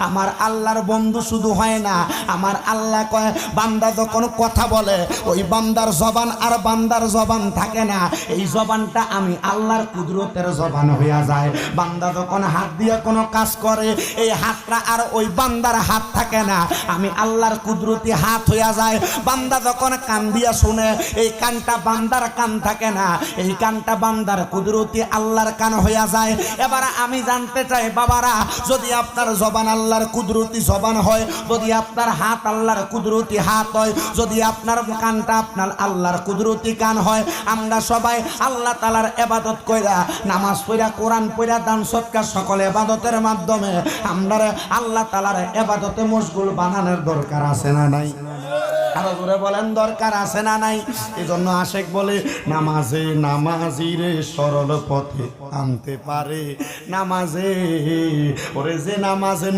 আমার আল্লাহর বন্ধু শুধু হয় না, আমার আল্লাহ কয় বান্দা যখন কথা বলে ওই বান্দার জবান আর বান্দার জবান থাকে না, এই জবানটা আমি আল্লাহর কুদরতের জবান হইয়া যায়। বান্দা যখন হাত দিয়ে কোনো কাজ করে এই হাতটা আর ওই বান্দার হাত থাকে না, আমি আল্লাহর কুদরতি হাত হইয়া যায়। বান্দা যখন কান দিয়া শুনে এই কানটা বান্দার কান থাকে না, এই কানটা বান্দার কুদরতি আল্লাহর কান হইয়া যায়। এবার আমি জানতে চাই বাবারা, যদি আপনার জবান আল্লাহর কুদরতি জবান হয়, যদি আপনার হাত আল্লাহর কুদরতি হাত হয়, যদি আপনার কানটা আপনার আল্লাহর কুদরতি কান হয়, আমরা সবাই আল্লাহ তাআলার ইবাদত কইরা নামাজ পড়া কোরআন পড়া দান সদকা সকল ইবাদতের মাধ্যমে আমরা আল্লাহ তাআলার ইবাদতে মশগুল বানানোর দরকার আছে না নাই? আরো জোরে বলেন দরকার আছে না নাই? এই জন্য আশেক বলে নামাজে নামাজিরে সরল পথে আনতে পারে, নামাজে ওরে যে নামাজে